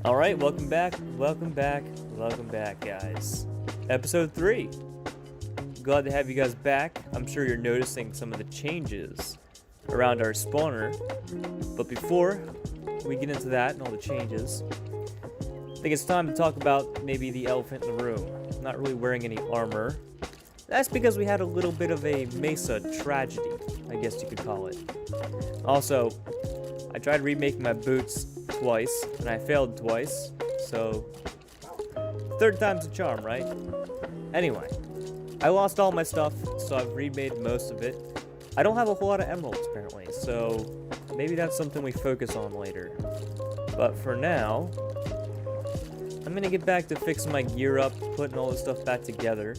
Alright, welcome back, guys. Episode 3. Glad to have you guys back. I'm sure you're noticing some of the changes around our spawner. But before we get into that and all the changes, I think it's time to talk about maybe the elephant in the room. I'm not really wearing any armor. That's because we had a little bit of a Mesa tragedy, I guess you could call it. Also, I tried remaking my boots twice, and I failed twice, so third time's a charm, right? Anyway, I lost all my stuff, so I've remade most of it. I don't have a whole lot of emeralds, apparently, so maybe that's something we focus on later. But for now, I'm gonna get back to fixing my gear up, putting all this stuff back together.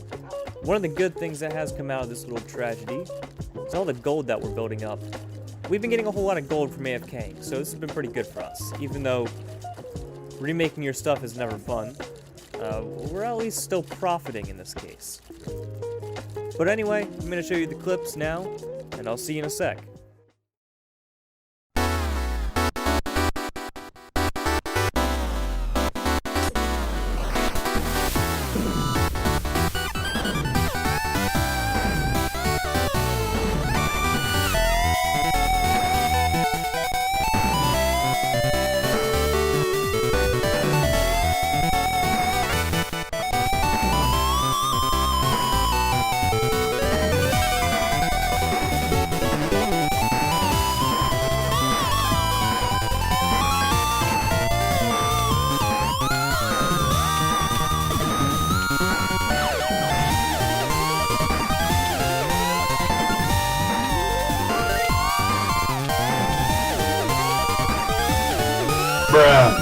One of the good things that has come out of this little tragedy is all the gold that we're building up. We've been getting a whole lot of gold from AFK, so this has been pretty good for us. Even though remaking your stuff is never fun, we're at least still profiting in this case. But anyway, I'm going to show you the clips now, and I'll see you in a sec. Bruh.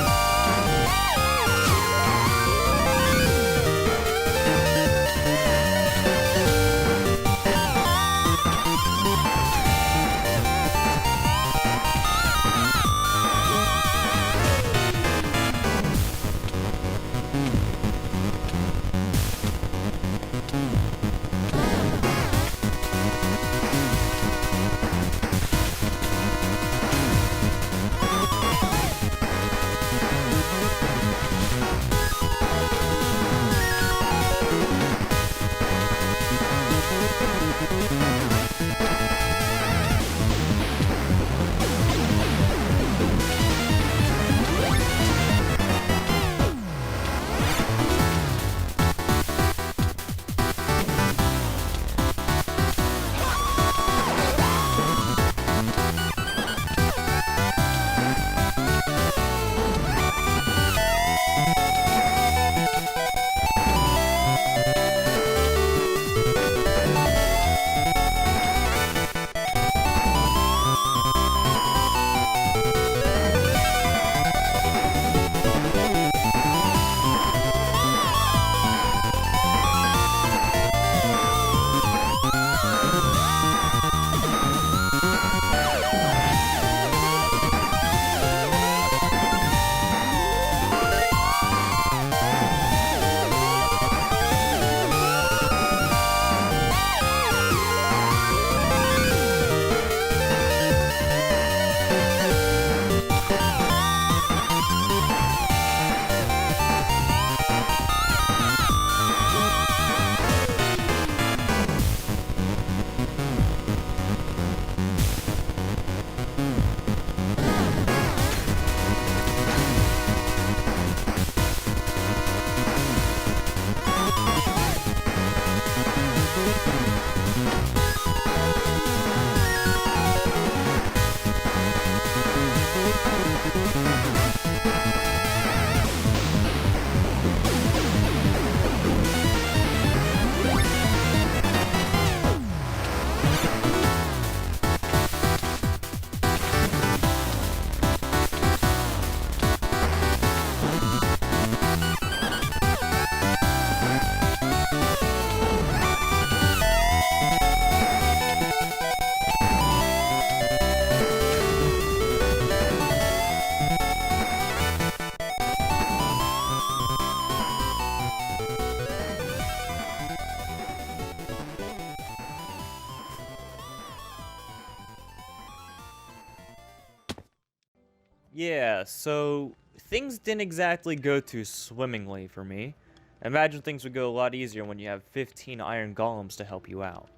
Yeah, so things didn't exactly go too swimmingly for me. I imagine things would go a lot easier when you have 15 iron golems to help you out.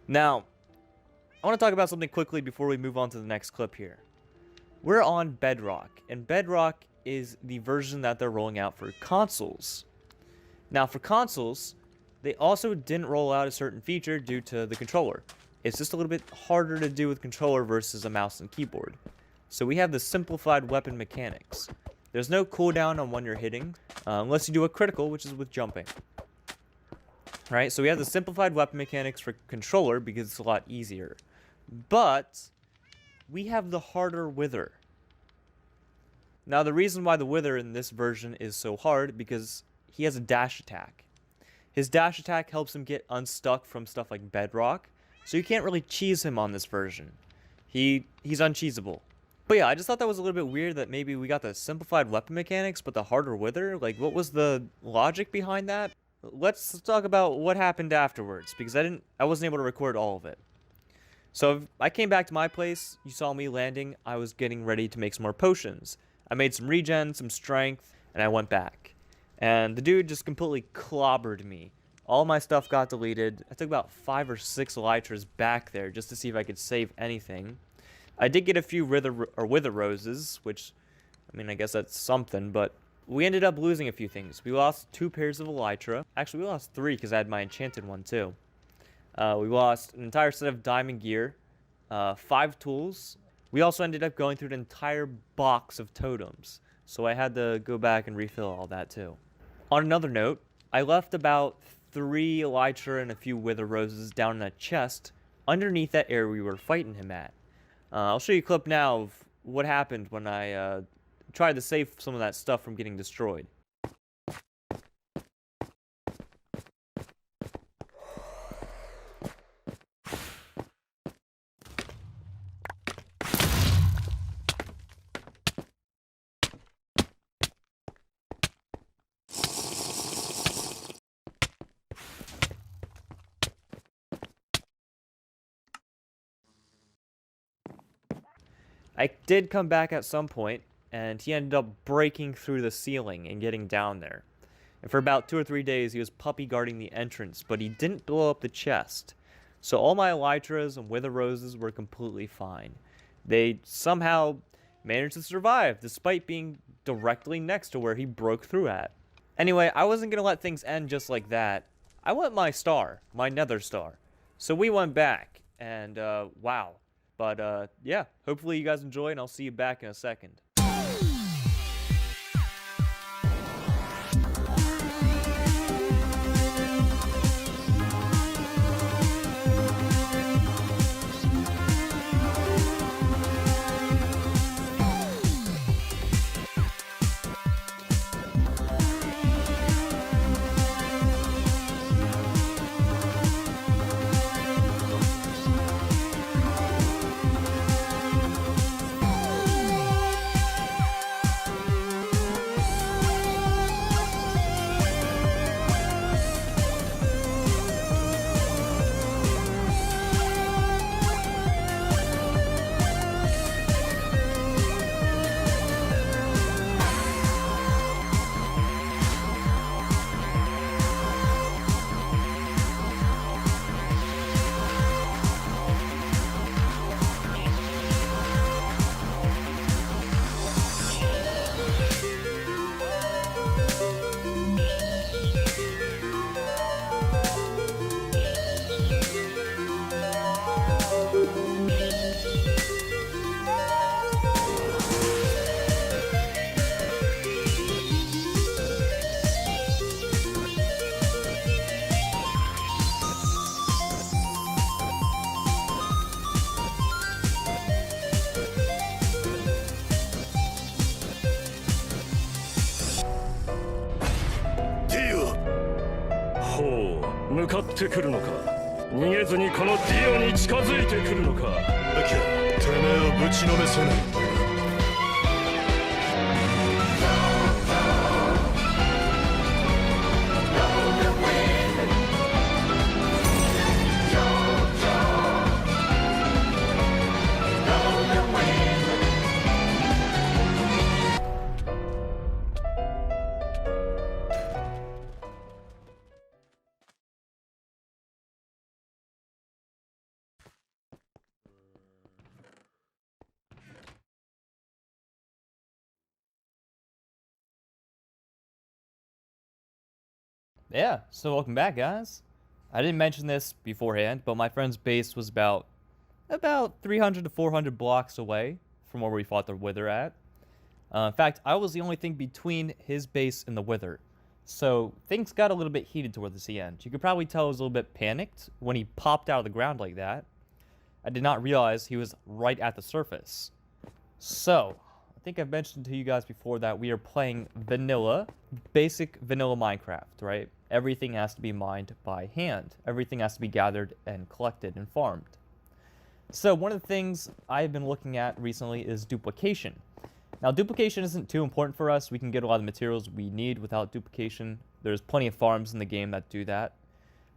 Now, I want to talk about something quickly before we move on to the next clip here. We're on Bedrock, and Bedrock is the version that they're rolling out for consoles. Now, for consoles, they also didn't roll out a certain feature due to the controller. It's just a little bit harder to do with controller versus a mouse and keyboard. So we have the simplified weapon mechanics. There's no cooldown on when you're hitting, unless you do a critical, which is with jumping. Right, so we have the simplified weapon mechanics for controller because it's a lot easier. But we have the harder Wither. Now, the reason why the Wither in this version is so hard because he has a dash attack. His dash attack helps him get unstuck from stuff like Bedrock, so you can't really cheese him on this version. He's uncheesable. But yeah, I just thought that was a little bit weird that maybe we got the simplified weapon mechanics, but the harder Wither. Like, what was the logic behind that? Let's talk about what happened afterwards, because I wasn't able to record all of it. So I came back to my place, you saw me landing, I was getting ready to make some more potions. I made some regen, some strength, and I went back. And the dude just completely clobbered me. All my stuff got deleted. I took about 5 or 6 elytras back there just to see if I could save anything. I did get a few wither roses, which, I mean, I guess that's something, but we ended up losing a few things. We lost 2 pairs of elytra. Actually, we lost 3 because I had my enchanted one too. We lost an entire set of diamond gear, 5 tools. We also ended up going through an entire box of totems, so I had to go back and refill all that too. On another note, I left about 3 elytra and a few wither roses down in a chest underneath that area we were fighting him at. I'll show you a clip now of what happened when I tried to save some of that stuff from getting destroyed. I did come back at some point, and he ended up breaking through the ceiling and getting down there. And for about 2 or 3 days, he was puppy guarding the entrance, but he didn't blow up the chest. So all my elytras and wither roses were completely fine. They somehow managed to survive, despite being directly next to where he broke through at. Anyway, I wasn't going to let things end just like that. I want my star, my nether star. So we went back, and wow. But yeah, hopefully you guys enjoy, and I'll see you back in a second. 向かってくるのか。逃げずにこのディオに近づいてくるのか。アキラ、てめえをぶちのめせないんだ。Yeah, so welcome back, guys. I didn't mention this beforehand, but my friend's base was about 300 to 400 blocks away from where we fought the Wither at. In fact, I was the only thing between his base and the Wither. So things got a little bit heated towards the end. You could probably tell I was a little bit panicked when he popped out of the ground like that. I did not realize he was right at the surface. So, I think I've mentioned to you guys before that we are playing vanilla, basic vanilla Minecraft, right? Everything has to be mined by hand. Everything has to be gathered and collected and farmed. So one of the things I've been looking at recently is duplication. Now, duplication isn't too important for us. We can get a lot of materials we need without duplication. There's plenty of farms in the game that do that.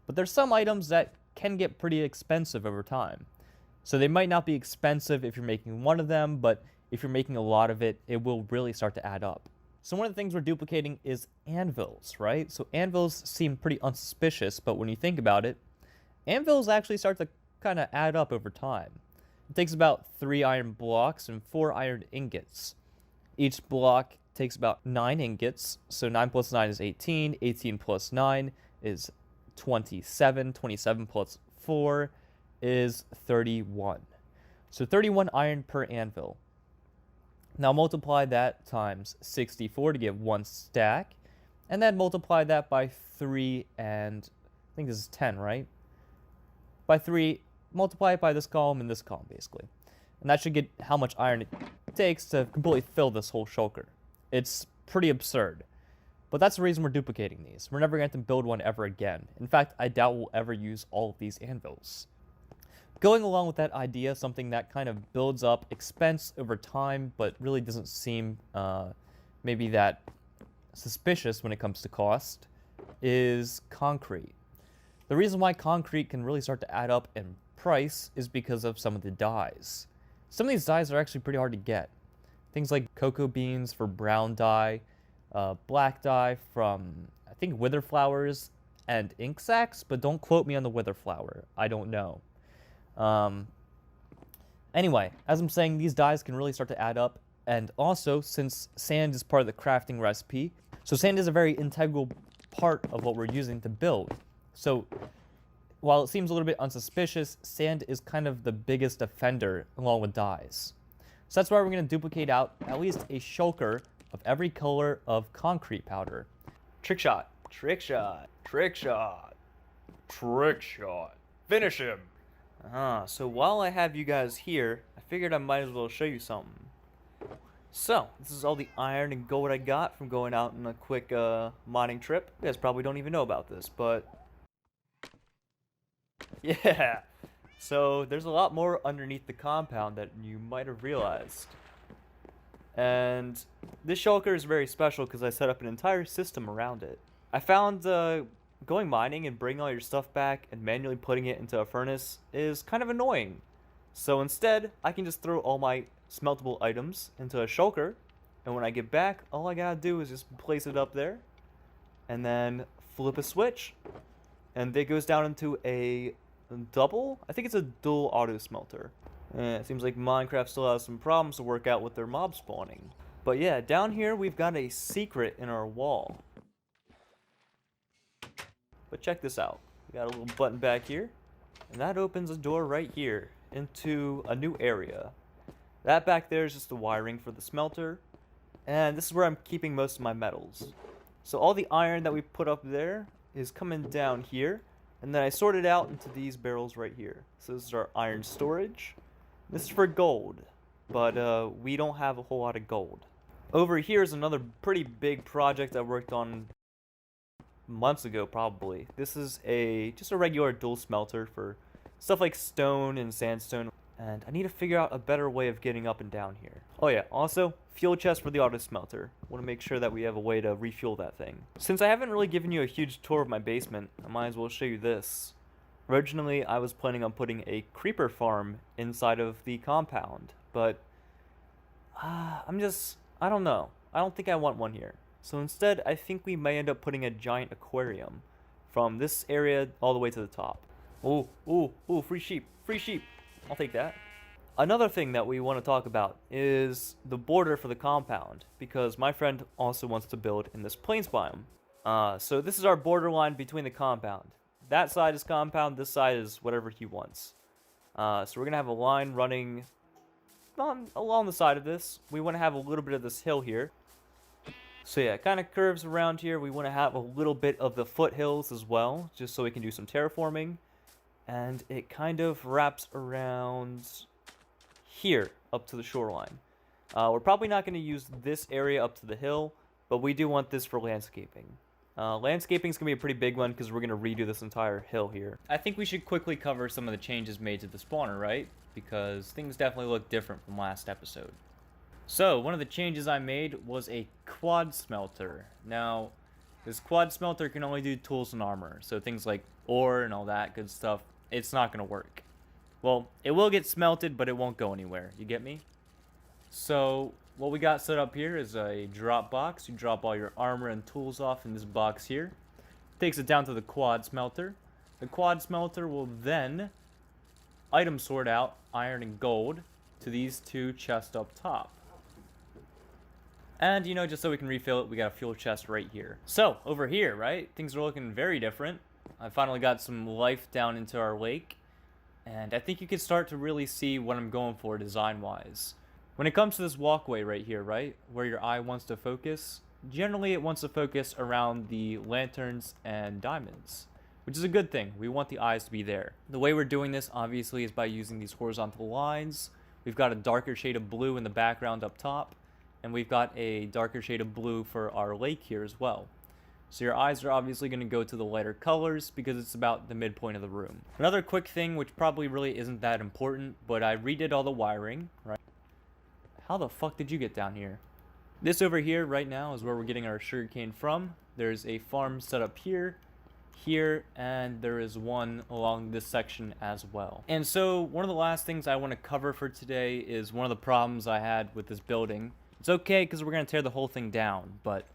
But there's some items that can get pretty expensive over time. So they might not be expensive if you're making one of them, but if you're making a lot of it, it will really start to add up. So one of the things we're duplicating is anvils, right? So anvils seem pretty unsuspicious, but when you think about it, anvils actually start to kind of add up over time. It takes about 3 iron blocks and 4 iron ingots. Each block takes about 9 ingots, so 9 plus 9 is 18, 18 plus 9 is 27, 27 plus 4 is 31. So 31 iron per anvil. Now multiply that times 64 to get 1 stack, and then multiply that by 3 and I think this is 10, right? By 3, multiply it by this column and this column, basically. And that should get how much iron it takes to completely fill this whole shulker. It's pretty absurd. But that's the reason we're duplicating these. We're never going to build one ever again. In fact, I doubt we'll ever use all of these anvils. Going along with that idea, something that kind of builds up expense over time, but really doesn't seem maybe that suspicious when it comes to cost, is concrete. The reason why concrete can really start to add up in price is because of some of the dyes. Some of these dyes are actually pretty hard to get. Things like cocoa beans for brown dye, black dye from, I think, wither flowers, and ink sacs, but don't quote me on the wither flower. I don't know. Anyway, as I'm saying, these dyes can really start to add up, and also, since sand is part of the crafting recipe, so sand is a very integral part of what we're using to build. So, while it seems a little bit unsuspicious, sand is kind of the biggest offender along with dyes. So that's why we're going to duplicate out at least a shulker of every color of concrete powder. Trick shot, trick shot, trick shot, trick shot. Finish him. So while I have you guys here, I figured I might as well show you something. So, this is all the iron and gold I got from going out on a quick mining trip. You guys probably don't even know about this, but yeah. So, there's a lot more underneath the compound that you might have realized. And this shulker is very special because I set up an entire system around it. I found going mining and bringing all your stuff back and manually putting it into a furnace is kind of annoying. So instead, I can just throw all my smeltable items into a shulker, and when I get back, all I gotta do is just place it up there, and then flip a switch, and it goes down into a double? I think it's a dual auto smelter. And it seems like Minecraft still has some problems to work out with their mob spawning. But yeah, down here we've got a secret in our wall. But check this out. We got a little button back here, and that opens a door right here into a new area. That back there is just the wiring for the smelter, and this is where I'm keeping most of my metals. So all the iron that we put up there is coming down here, and then I sort it out into these barrels right here. So this is our iron storage. This is for gold, but we don't have a whole lot of gold. Over here is another pretty big project I worked on months ago, probably. This is just a regular dual smelter for stuff like stone and sandstone, and I need to figure out a better way of getting up and down here. Oh yeah, also, fuel chest for the auto smelter. Want to make sure that we have a way to refuel that thing. Since I haven't really given you a huge tour of my basement, I might as well show you this. Originally, I was planning on putting a creeper farm inside of the compound, but I don't know. I don't think I want one here. So instead, I think we may end up putting a giant aquarium from this area all the way to the top. Oh, free sheep, free sheep. I'll take that. Another thing that we want to talk about is the border for the compound, because my friend also wants to build in this plains biome. So this is our borderline between the compound. That side is compound, this side is whatever he wants. So we're gonna have a line running along the side of this. We want to have a little bit of this hill here. So yeah, it kind of curves around here. We want to have a little bit of the foothills as well, just so we can do some terraforming. And it kind of wraps around here up to the shoreline. We're probably not going to use this area up to the hill, but we do want this for landscaping. Landscaping is going to be a pretty big one because we're going to redo this entire hill here. I think we should quickly cover some of the changes made to the spawner, right? Because things definitely look different from last episode. So, one of the changes I made was a quad smelter. Now, this quad smelter can only do tools and armor, so things like ore and all that good stuff, it's not going to work. Well, it will get smelted, but it won't go anywhere. You get me? So, what we got set up here is a drop box. You drop all your armor and tools off in this box here. Takes it down to the quad smelter. The quad smelter will then item sort out iron and gold to these two chests up top. And, you know, just so we can refill it, we got a fuel chest right here. So, over here, right, things are looking very different. I finally got some life down into our lake. And I think you can start to really see what I'm going for design-wise. When it comes to this walkway right here, right, where your eye wants to focus, generally it wants to focus around the lanterns and diamonds, which is a good thing. We want the eyes to be there. The way we're doing this, obviously, is by using these horizontal lines. We've got a darker shade of blue in the background up top, and we've got a darker shade of blue for our lake here as well. So your eyes are obviously going to go to the lighter colors because it's about the midpoint of the room. Another quick thing, which probably really isn't that important, but I redid all the wiring, right? How the fuck did you get down here? This over here right now is where we're getting our sugarcane from. There's a farm set up here, and there is one along this section as well. And so one of the last things I want to cover for today is one of the problems I had with this building. It's okay because we're going to tear the whole thing down, but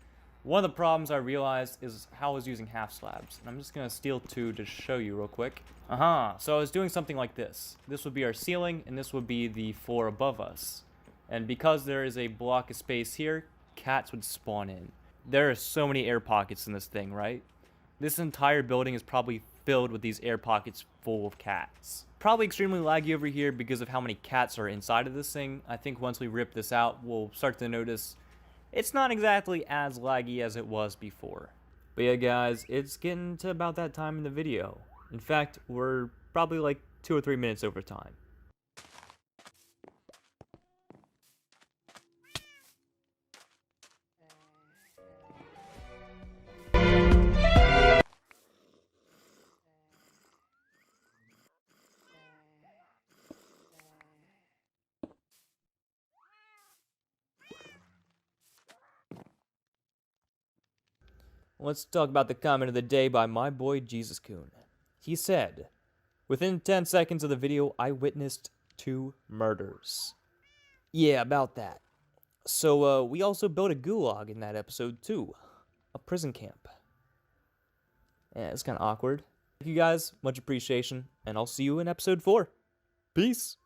one of the problems I realized is how I was using half slabs. And I'm just going to steal two to show you real quick. So I was doing something like this. This would be our ceiling, and this would be the floor above us. And because there is a block of space here, cats would spawn in. There are so many air pockets in this thing, right? This entire building is probably filled with these air pockets full of cats. Probably extremely laggy over here because of how many cats are inside of this thing. I think once we rip this out, we'll start to notice it's not exactly as laggy as it was before. But yeah, guys, it's getting to about that time in the video. In fact, we're probably like 2 or 3 minutes over time. Let's talk about the comment of the day by my boy Jesus Coon. He said, "Within 10 seconds of the video, I witnessed 2 murders." Yeah, about that. So, we also built a gulag in that episode too. A prison camp. Yeah, it's kind of awkward. Thank you guys, much appreciation, and I'll see you in episode 4. Peace!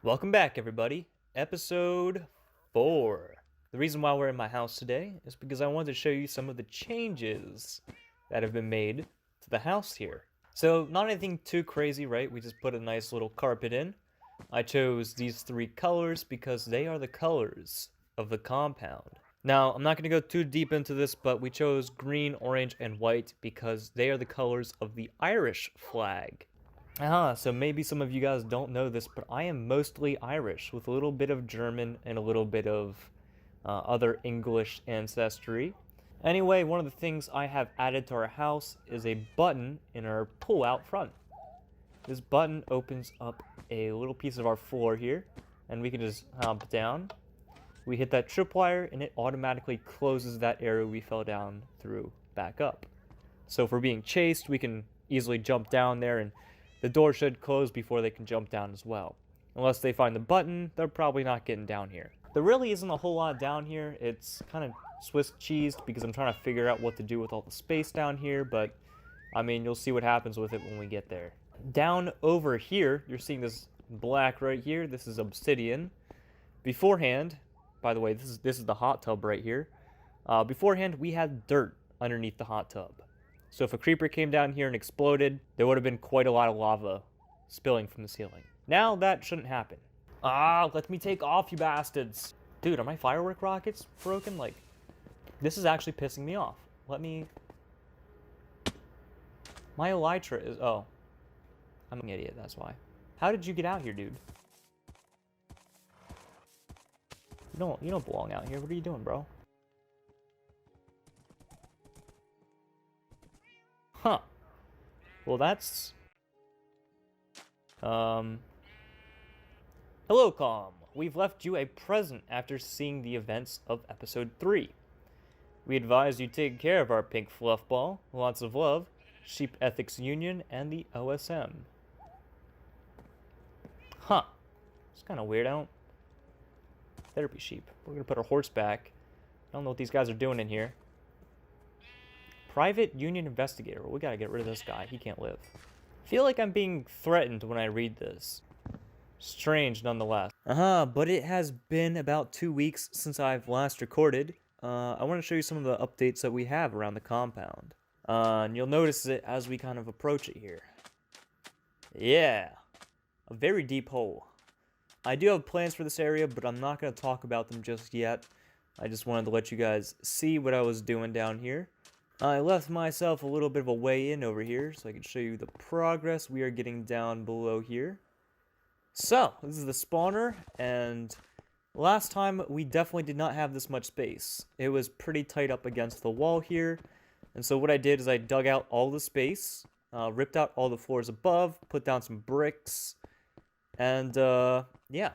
Welcome back, everybody. Episode 4. The reason why we're in my house today is because I wanted to show you some of the changes that have been made to the house here. So, not anything too crazy, right? We just put a nice little carpet in. I chose these 3 colors because they are the colors of the compound. Now, I'm not going to go too deep into this, but we chose green, orange, and white because they are the colors of the Irish flag. So maybe some of you guys don't know this, but I am mostly Irish, with a little bit of German and a little bit of other English ancestry. Anyway, one of the things I have added to our house is a button in our pool out front. This button opens up a little piece of our floor here, and we can just hop down. We hit that tripwire, and it automatically closes that area we fell down through back up. So if we're being chased, we can easily jump down there, and the door should close before they can jump down as well. Unless they find the button, they're probably not getting down here. There really isn't a whole lot down here. It's kind of Swiss cheesed because I'm trying to figure out what to do with all the space down here, but I mean, you'll see what happens with it when we get there. Down over here, you're seeing this black right here. This is obsidian. Beforehand, by the way, this is the hot tub right here. Beforehand, we had dirt underneath the hot tub. So if a creeper came down here and exploded, there would have been quite a lot of lava spilling from the ceiling. Now that shouldn't happen. Let me take off, you bastards. Dude, are my firework rockets broken? Like, this is actually pissing me off. Let me... My elytra is... Oh. I'm an idiot, that's why. How did you get out here, dude? You don't belong out here. What are you doing, bro? Huh. Well, that's... Hello, Com. We've left you a present after seeing the events of Episode 3. We advise you take care of our pink fluff ball, lots of love, Sheep Ethics Union, and the OSM. Huh. It's kind of weird. Therapy sheep. We're gonna put our horse back. I don't know what these guys are doing in here. Private Union Investigator. We gotta get rid of this guy. He can't live. I feel like I'm being threatened when I read this. Strange, nonetheless. But it has been about 2 weeks since I've last recorded. I want to show you some of the updates that we have around the compound. And you'll notice it as we kind of approach it here. Yeah. A very deep hole. I do have plans for this area, but I'm not going to talk about them just yet. I just wanted to let you guys see what I was doing down here. I left myself a little bit of a way in over here, so I can show you the progress we are getting down below here. So, this is the spawner, and last time we definitely did not have this much space. It was pretty tight up against the wall here, and so what I did is I dug out all the space, ripped out all the floors above, put down some bricks, and yeah.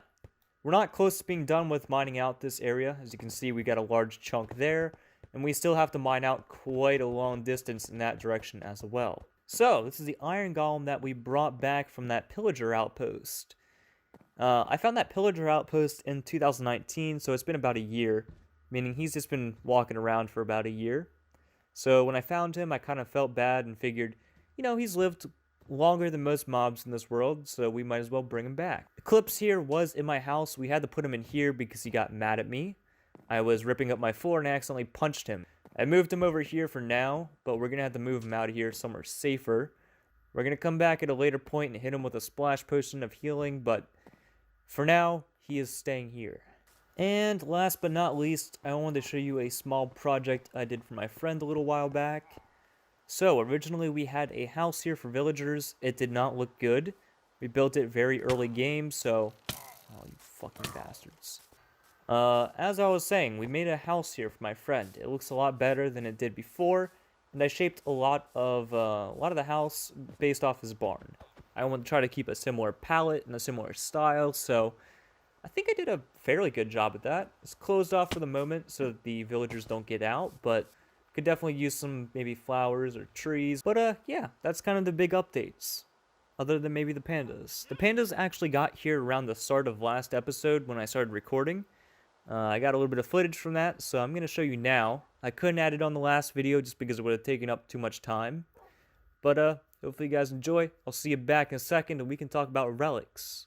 We're not close to being done with mining out this area. As you can see, we got a large chunk there, and we still have to mine out quite a long distance in that direction as well. So, this is the iron golem that we brought back from that pillager outpost. I found that pillager outpost in 2019, so it's been about a year, meaning he's just been walking around for about a year. So when I found him, I kind of felt bad and figured, you know, he's lived longer than most mobs in this world, so we might as well bring him back. Eclipse here was in my house. We had to put him in here because he got mad at me. I was ripping up my floor and I accidentally punched him. I moved him over here for now, but we're going to have to move him out of here somewhere safer. We're going to come back at a later point and hit him with a splash potion of healing, but for now, he is staying here. And last but not least, I wanted to show you a small project I did for my friend a little while back. So, originally we had a house here for villagers. It did not look good. We built it very early game, so... Oh, you fucking bastards. As I was saying, we made a house here for my friend. It looks a lot better than it did before, and I shaped a lot of the house based off his barn. I want to try to keep a similar palette and a similar style, so I think I did a fairly good job at that. It's closed off for the moment so that the villagers don't get out, but could definitely use some maybe flowers or trees. But yeah, that's kind of the big updates. Other than maybe the pandas. The pandas actually got here around the start of last episode when I started recording. I got a little bit of footage from that, so I'm going to show you now. I couldn't add it on the last video just because it would have taken up too much time. But hopefully you guys enjoy. I'll see you back in a second and we can talk about relics.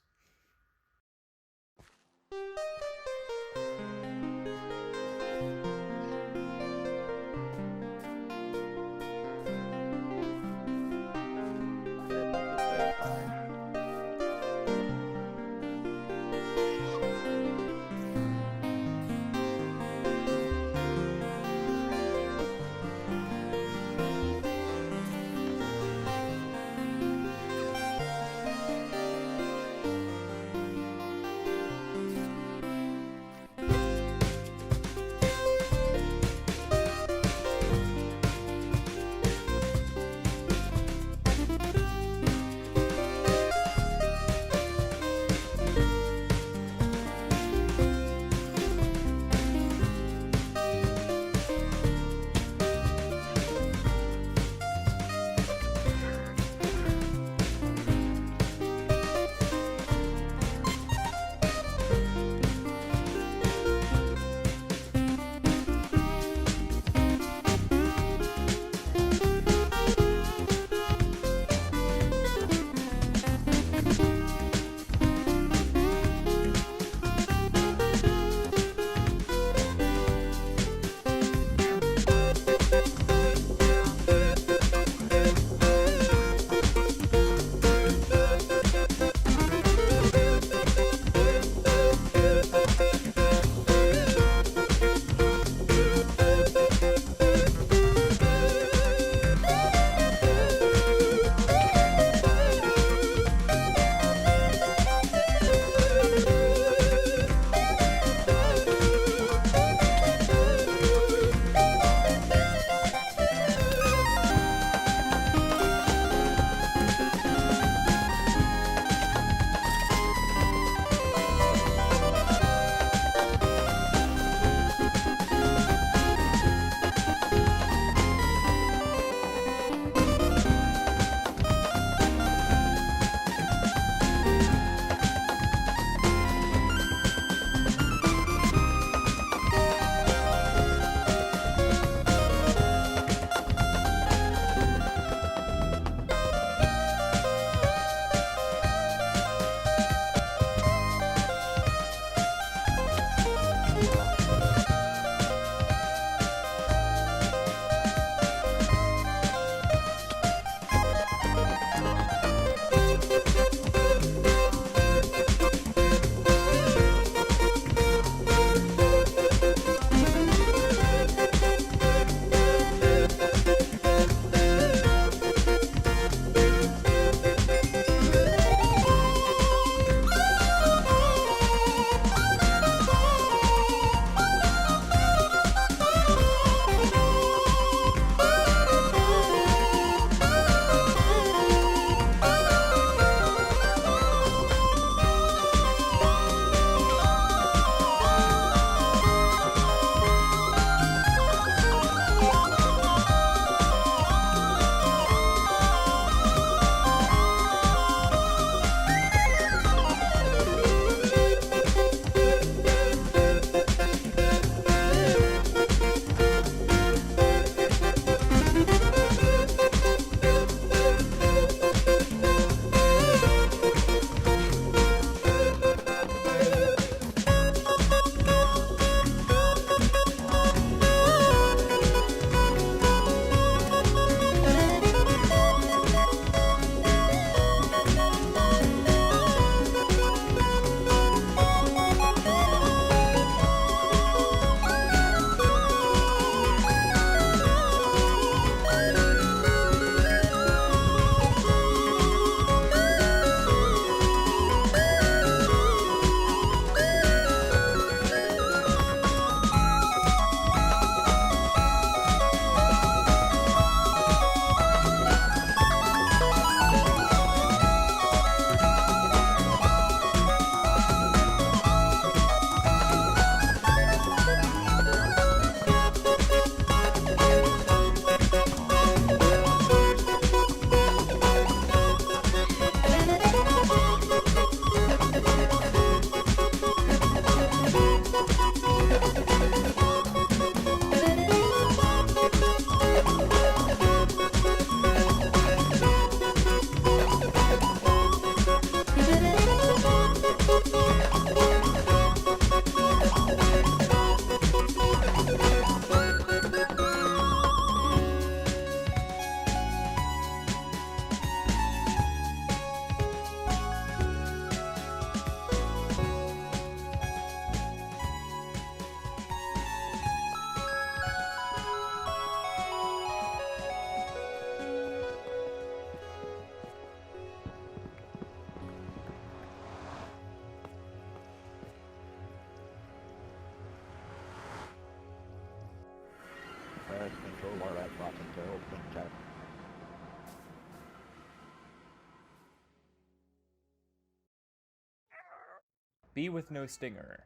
Bee with no stinger.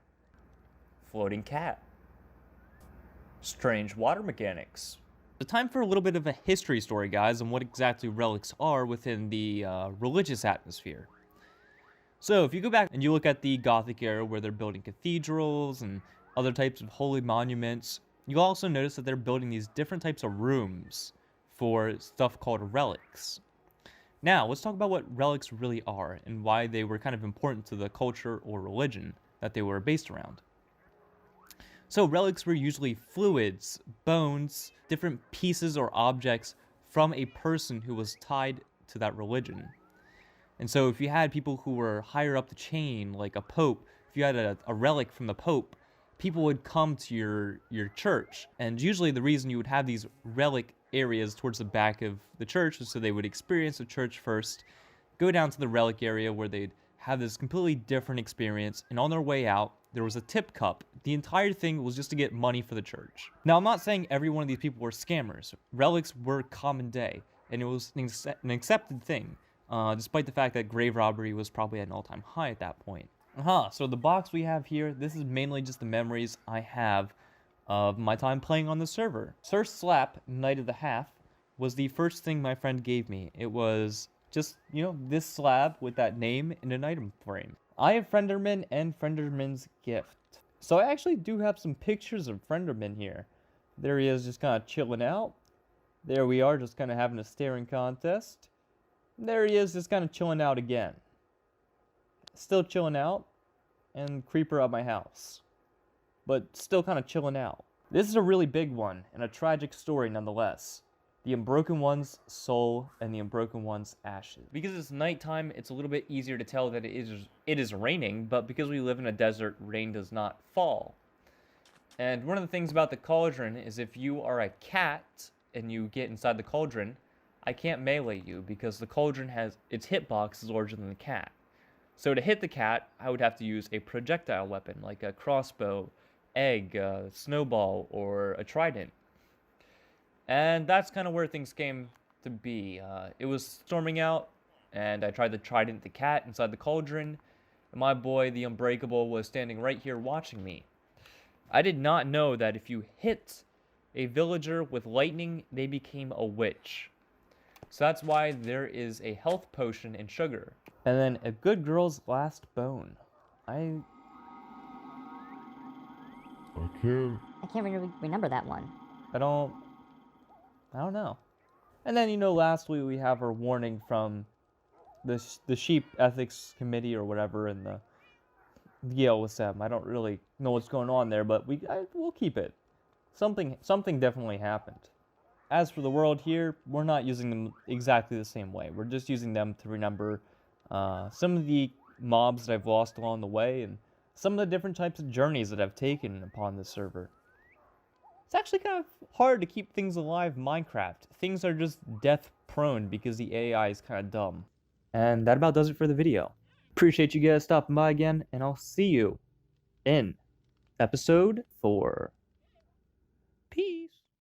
Floating cat. Strange water mechanics. The time for a little bit of a history story, guys, on what exactly relics are within the religious atmosphere. So if you go back and you look at the Gothic era where they're building cathedrals and other types of holy monuments, you'll also notice that they're building these different types of rooms for stuff called relics. Now, let's talk about what relics really are and why they were kind of important to the culture or religion that they were based around. So relics were usually fluids, bones, different pieces or objects from a person who was tied to that religion. And so if you had people who were higher up the chain, like a pope, if you had a relic from the pope, people would come to your church. And usually the reason you would have these relic areas towards the back of the church was so they would experience the church first, go down to the relic area where they'd have this completely different experience, and on their way out, there was a tip cup. The entire thing was just to get money for the church. Now, I'm not saying every one of these people were scammers. Relics were common day, and it was an accepted thing, despite the fact that grave robbery was probably at an all-time high at that point. So the box we have here, this is mainly just the memories I have of my time playing on the server. Sir Slap, Knight of the Half, was the first thing my friend gave me. It was just, you know, this slab with that name in an item frame. I have Frienderman and Frienderman's gift. So I actually do have some pictures of Frienderman here. There he is just kind of chilling out. There we are just kind of having a staring contest. There he is just kind of chilling out again. Still chilling out. And creeper at my house. But still kind of chilling out. This is a really big one and a tragic story nonetheless. The Unbroken One's soul and the Unbroken One's ashes. Because it's nighttime, it's a little bit easier to tell that it is raining, but because we live in a desert, rain does not fall. And one of the things about the cauldron is if you are a cat and you get inside the cauldron, I can't melee you because the cauldron has its hitbox is larger than the cat. So to hit the cat, I would have to use a projectile weapon like a crossbow, egg, snowball, or a trident. And that's kind of where things came to be. It was storming out, and I tried to trident the cat inside the cauldron, and my boy, the Unbreakable, was standing right here watching me. I did not know that if you hit a villager with lightning, they became a witch. So that's why there is a health potion in sugar. And then a good girl's last bone. I can't really remember that one. I don't know. And then, you know, lastly, we have our warning from the Sheep Ethics Committee or whatever in the Yale with them. I don't really know what's going on there, but we'll keep it. Something definitely happened. As for the world here, we're not using them exactly the same way. We're just using them to remember some of the mobs that I've lost along the way and some of the different types of journeys that I've taken upon this server. It's actually kind of hard to keep things alive in Minecraft. Things are just death prone because the AI is kind of dumb. And that about does it for the video. Appreciate you guys stopping by again, and I'll see you in episode 4.